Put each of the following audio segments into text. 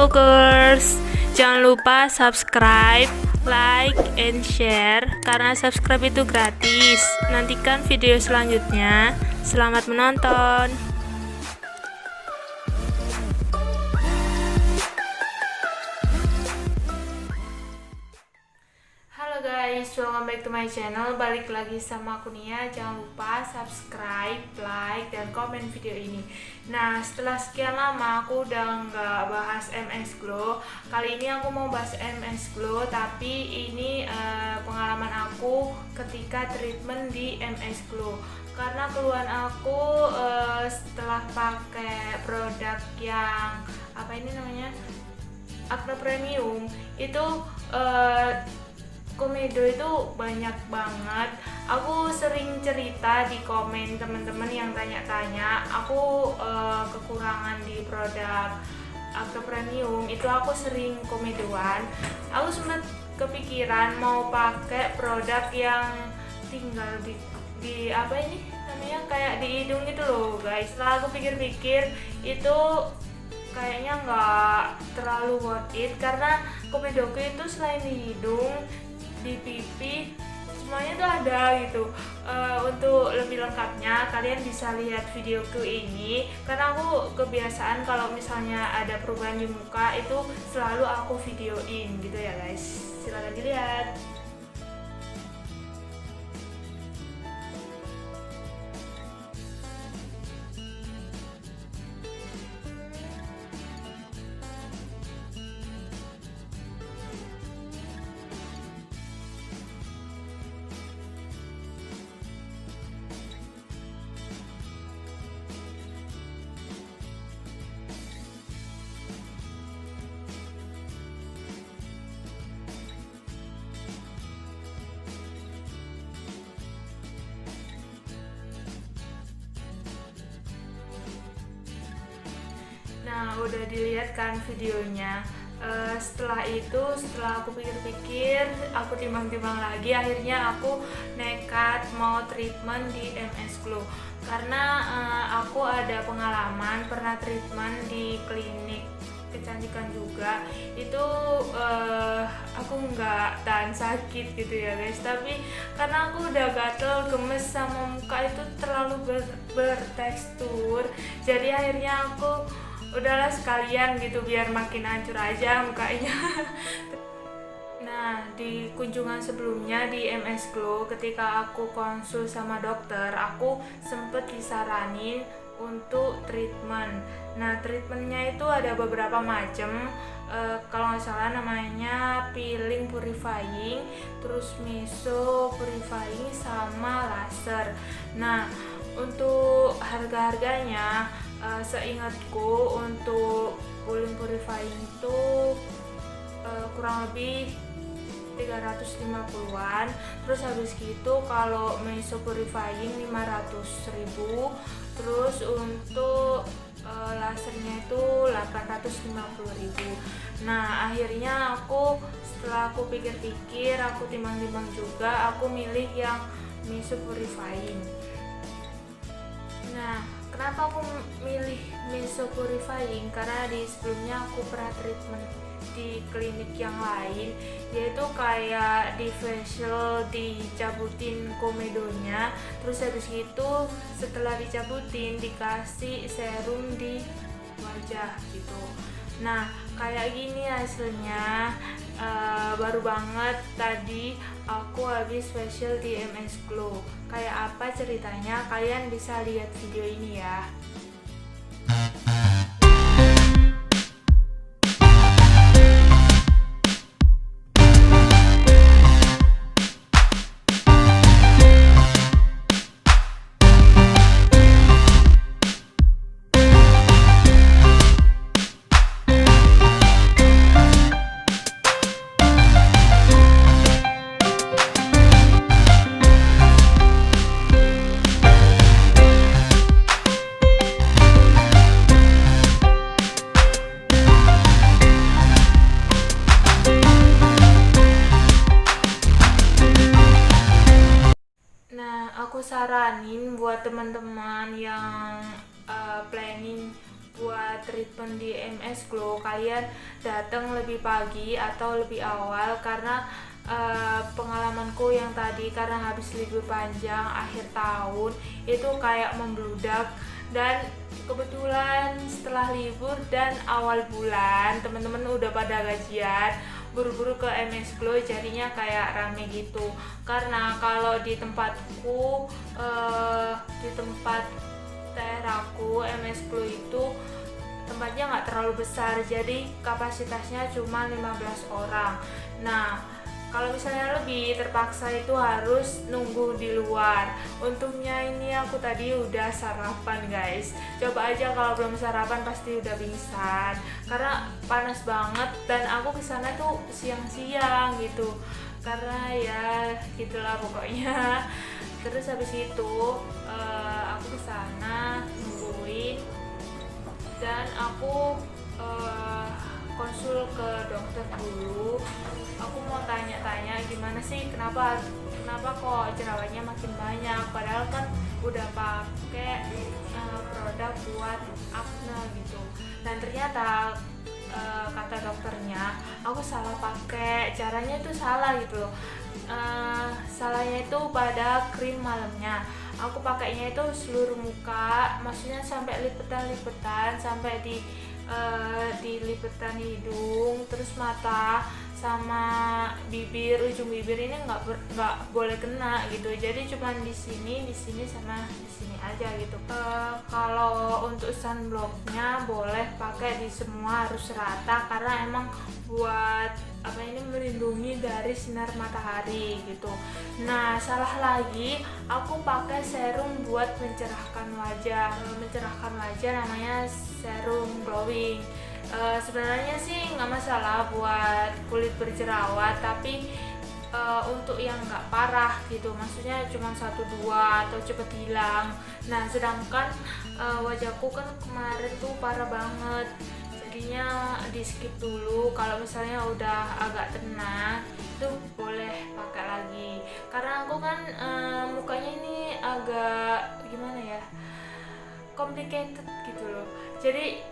Bookers, jangan lupa subscribe, like, and share karena subscribe itu gratis. Nantikan video selanjutnya. Selamat menonton. Halo guys, welcome back to my channel. Balik lagi sama aku Nia. Jangan lupa subscribe, like, dan komen video ini. Nah, setelah sekian lama aku udah nggak bahas MS Glow. Kali ini aku mau bahas MS Glow, tapi ini pengalaman aku ketika treatment di MS Glow. Karena keluhan aku setelah pakai produk yang apa ini namanya, Acne Premium itu komedo itu banyak banget. Aku sering cerita di komen teman-teman yang tanya-tanya aku kekurangan di produk Acne Premium itu. Aku sering komedoan. Aku sempat kepikiran mau pakai produk yang tinggal di apa ini namanya, kayak di hidung gitu loh guys. Setelah aku pikir-pikir itu kayaknya nggak terlalu worth it, karena komedoku itu selain di hidung, di pipi, semuanya tuh ada gitu. Untuk lebih lengkapnya kalian bisa lihat videoku ini, karena aku kebiasaan kalau misalnya ada perubahan di muka itu selalu aku videoin gitu ya guys. Silahkan dilihat. Nah, udah dilihat kan videonya. Setelah itu, setelah aku pikir-pikir, aku timbang-timbang lagi, akhirnya aku nekat mau treatment di MS Glow. Karena aku ada pengalaman pernah treatment di klinik kecantikan juga. Itu aku nggak tahan sakit gitu ya guys, tapi karena aku udah gatel, gemes, sama muka itu terlalu bertekstur, jadi akhirnya aku udahlah sekalian gitu biar makin hancur aja mukanya. Nah, di kunjungan sebelumnya di MS Glow, ketika aku konsul sama dokter, aku sempet disaranin untuk treatment. Nah, treatmentnya itu ada beberapa macam. Kalau nggak salah namanya peeling purifying, terus meso purifying, sama laser. Nah, untuk harga-harganya, seingatku untuk peeling purifying itu kurang lebih 350-an. Terus habis gitu kalau meso purifying 500.000. Terus untuk lasernya itu 850.000. Nah, akhirnya setelah aku pikir-pikir, aku timbang-timbang juga, aku milih yang meso purifying. Nah, kenapa aku milih meso purifying? Karena di sebelumnya aku pernah treatment di klinik yang lain, yaitu kayak di facial dicabutin komedonya, terus habis itu setelah dicabutin dikasih serum di wajah gitu. Nah, kayak gini hasilnya. Baru banget tadi aku habis facial di MS Glow. Kayak apa ceritanya, kalian bisa lihat video ini ya. Aku saranin buat teman-teman yang planning buat treatment di MS Glow, kalian datang lebih pagi atau lebih awal, karena pengalamanku yang tadi, karena habis libur panjang akhir tahun itu kayak membludak, dan kebetulan setelah libur dan awal bulan teman-teman udah pada gajian, buru-buru ke MS Glow, jadinya kayak rame gitu. Karena kalau di tempatku, di tempat daerahku, MS Glow itu tempatnya nggak terlalu besar, jadi kapasitasnya cuma 15 orang. Nah, kalau misalnya lebih, terpaksa itu harus nunggu di luar. Untungnya ini aku tadi udah sarapan guys. Coba aja kalau belum sarapan pasti udah pingsan, karena panas banget, dan aku kesana tuh siang-siang gitu, karena ya gitulah pokoknya. Terus habis itu aku kesana nungguin, dan aku konsul ke dokter dulu. Aku mau tanya-tanya gimana sih, kenapa kok jerawatnya makin banyak, padahal kan udah pakai produk buat acne gitu. Dan ternyata kata dokternya aku salah pakai, caranya itu salah gitu loh. Salahnya itu pada krim malamnya. Aku pakainya itu seluruh muka, maksudnya sampai lipetan-lipetan, sampai di lipetan hidung, terus mata sama bibir, ujung bibir ini nggak boleh kena gitu, jadi cuman di sini sama di sini aja gitu. Kalau untuk sunblocknya boleh pakai di semua, harus rata, karena emang buat melindungi dari sinar matahari gitu. Nah, salah lagi, aku pakai serum buat mencerahkan wajah namanya serum glowing. Sebenarnya sih nggak masalah buat kulit berjerawat, tapi untuk yang nggak parah gitu, maksudnya cuma 1-2 atau cepet hilang. Nah, sedangkan wajahku kan kemarin tuh parah banget, jadinya di skip dulu. Kalau misalnya udah agak tenang itu boleh pakai lagi, karena aku kan mukanya ini agak gimana ya, complicated gitu loh, jadi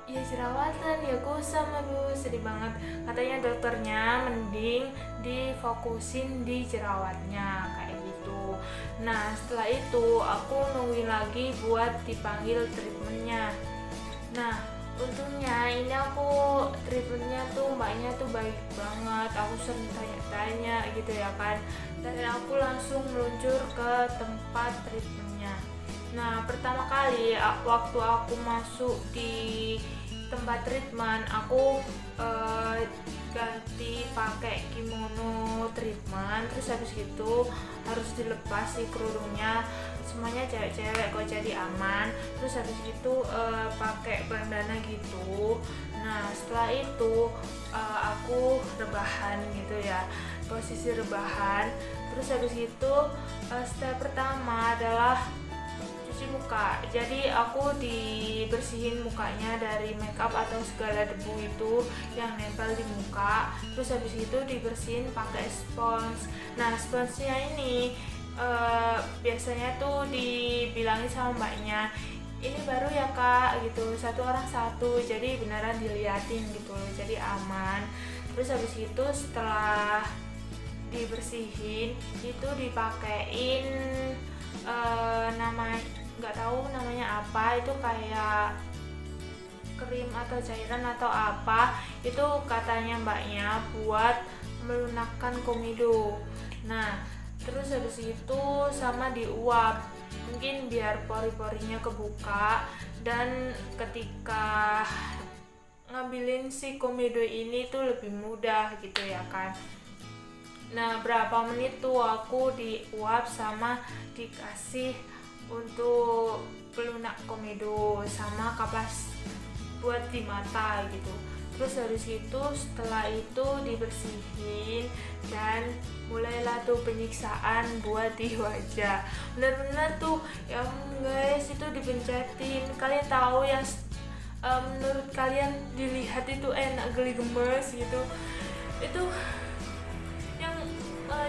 ya jerawatan, ya kusam, aduh sedih banget. Katanya dokternya mending difokusin di jerawatnya kayak gitu. Nah, setelah itu aku nungguin lagi buat dipanggil treatmentnya. Nah, untungnya ini aku treatmentnya tuh mbaknya tuh baik banget, aku sering tanya-tanya gitu ya kan, dan aku langsung meluncur ke tempat treatmentnya. Nah, pertama kali waktu aku masuk di tempat treatment, aku ganti pakai kimono treatment, terus habis itu harus dilepas sih kerudungnya, semuanya cewek-cewek kok, jadi aman. Terus habis itu pakai bandana gitu. Nah, setelah itu aku rebahan gitu ya, posisi rebahan. Terus habis itu step pertama adalah cuci muka. Jadi aku dibersihin mukanya dari makeup atau segala debu itu yang nempel di muka. Terus habis itu dibersihin pakai spons. Nah, sponsnya ini biasanya tuh dibilangin sama mbaknya, ini baru ya kak gitu, 1 orang 1, jadi beneran diliatin gitu loh, jadi aman. Terus habis itu setelah dibersihin itu dipakein nggak tahu namanya apa, itu kayak krim atau cairan atau apa, itu katanya mbaknya buat melunakkan komedo. Nah, terus habis itu sama diuap, mungkin biar pori-porinya kebuka, dan ketika ngambilin si komedo ini tuh lebih mudah gitu ya kan. Nah, berapa menit tuh aku diuap sama dikasih untuk pelunak komedo sama kapas buat di mata gitu. Terus habis itu setelah itu dibersihin dan mulailah tuh penyiksaan buat di wajah. Bener-bener tuh ya guys, itu dipencetin. Kalian tahu yang menurut kalian dilihat itu enak, geli gemes gitu, itu yang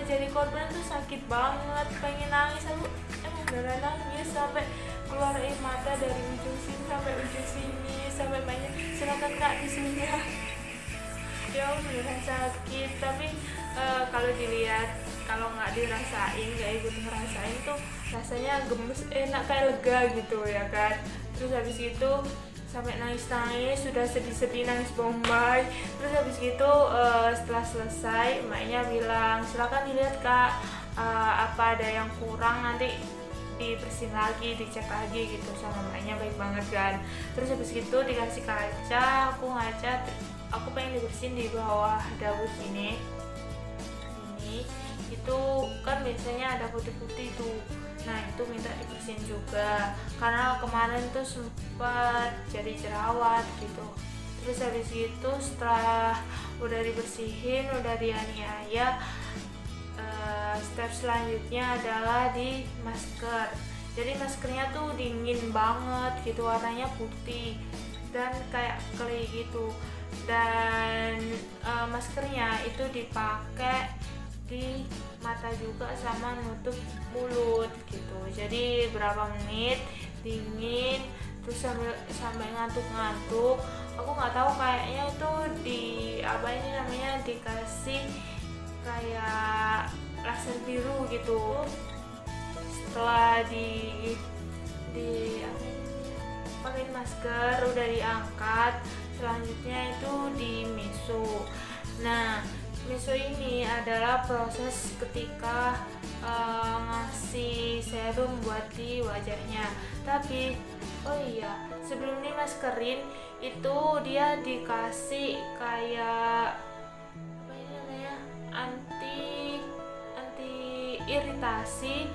jadi korban tuh sakit banget, pengen nangis, aku emang beneran nangis sampai keluar air mata dari ujung sini sampai ujung sini, sampai banyak silakan kak di sini ya beneran sakit. Tapi kalau dilihat, kalau nggak dirasain, nggak ikut ngerasain tuh rasanya gemes, enak kayak lega gitu ya kan. Terus habis itu sampai nangis-nangis, sudah sedih-sedih nangis bombay. Terus habis gitu setelah selesai emaknya bilang silakan dilihat kak, apa ada yang kurang nanti dibersihin lagi, dicek lagi gitu sama emaknya, baik banget kan. Terus habis gitu dikasih kaca, aku ngaca, aku pengen dibersihin di bawah dapur sini. Ini itu kan biasanya ada putih-putih tuh. Nah itu minta dibersihin juga karena kemarin tuh sempat jadi jerawat gitu. Terus habis itu setelah udah dibersihin, udah dianiaya, step selanjutnya adalah di masker. Jadi maskernya tuh dingin banget gitu, warnanya putih dan kayak clay gitu. Dan maskernya itu dipakai di mata juga sama nutup mulut gitu. Jadi berapa menit dingin, terus sampai ngantuk-ngantuk. Aku nggak tahu, kayaknya itu di apa ini namanya, dikasih kayak laser biru gitu. Setelah di pakai masker udah diangkat, selanjutnya itu di meso. Nah meso ini adalah proses ketika ngasih serum buat di wajahnya. Tapi oh iya, sebelum di maskerin itu dia dikasih kayak apa ini namanya, anti iritasi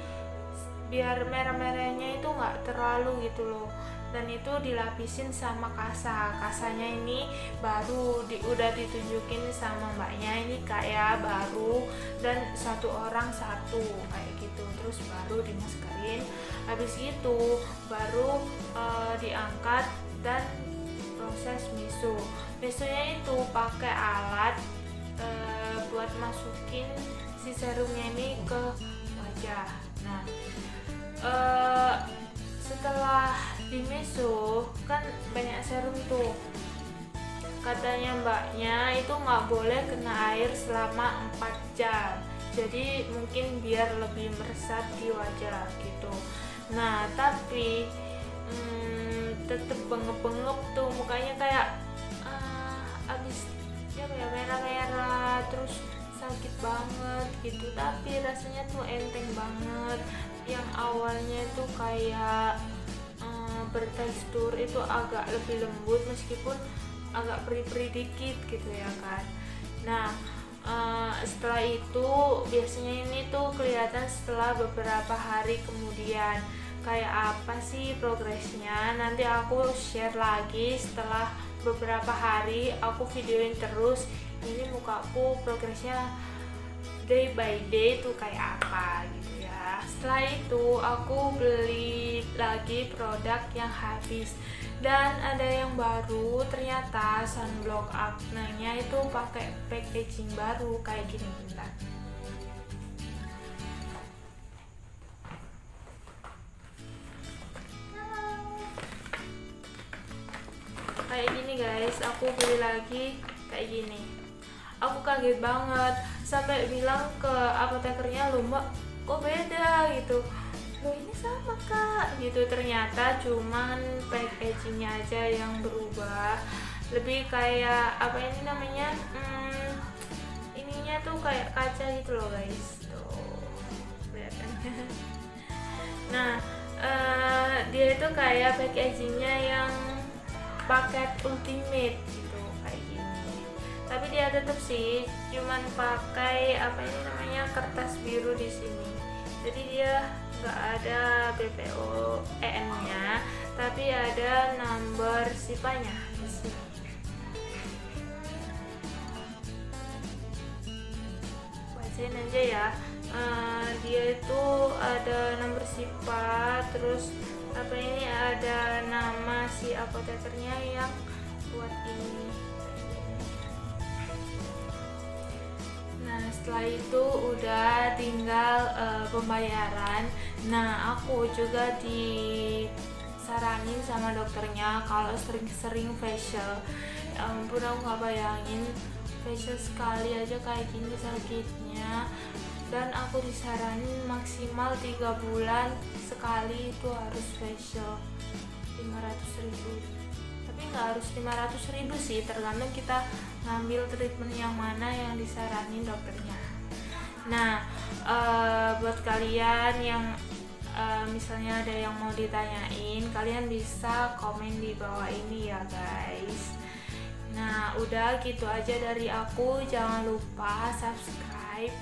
biar merah-merahnya itu nggak terlalu gitu loh. Dan itu dilapisin sama kasanya ini baru udah ditunjukin sama mbaknya, ini kayak baru dan satu orang satu kayak gitu. Terus baru dimaskerin, habis itu baru diangkat dan proses mesonya itu pakai alat buat masukin si serumnya ini ke wajah. Nah setelah di meso kan banyak serum tuh, katanya mbaknya itu nggak boleh kena air selama 4 jam, jadi mungkin biar lebih meresap di wajah gitu. Nah tapi tetep bengep-bengep tuh mukanya, kayak abis ya merah-merah, terus sakit banget gitu. Tapi rasanya tuh enteng banget. Yang awalnya tuh kayak bertekstur itu agak lebih lembut meskipun agak perih-perih dikit gitu ya kan. Nah setelah itu biasanya ini tuh kelihatan setelah beberapa hari kemudian. Kayak apa sih progresnya, nanti aku share lagi setelah beberapa hari, aku videoin terus ini mukaku progresnya day by day tuh kayak apa gitu ya. Setelah itu aku beli lagi produk yang habis dan ada yang baru, ternyata sunblock Acne-nya itu pakai packaging baru kayak gini. Bentar. Kayak gini guys, aku beli lagi kayak gini. Aku kaget banget sampai bilang ke apotekernya, loh mbak kok beda gitu. Loh ini sama kak gitu. Ternyata cuman packagingnya aja yang berubah, lebih kayak apa ini namanya, ininya tuh kayak kaca gitu loh guys, tuh kelihatannya. Nah dia itu kayak packagingnya yang paket ultimate gitu kayak gini. Tapi dia tetap sih cuman pakai apa ini namanya, kertas biru di sini. Jadi dia nggak ada BPOM-nya, tapi ada number sipanya di sini. Bacain aja ya. Dia itu ada nomor SIPA, terus apa ini ada nama si apotekernya yang buat ini. Nah, setelah itu udah tinggal pembayaran. Nah, aku juga disaranin sama dokternya kalau sering-sering facial. Ya ampun, aku nggak bayangin facial sekali aja kayak gini sakitnya. Dan aku disaranin maksimal 3 bulan sekali itu harus facial 500.000. Tapi nggak harus 500.000 sih, tergantung kita ngambil treatment yang mana yang disaranin dokternya. Nah, buat kalian yang misalnya ada yang mau ditanyain, kalian bisa komen di bawah ini ya guys. Nah, udah gitu aja dari aku. Jangan lupa subscribe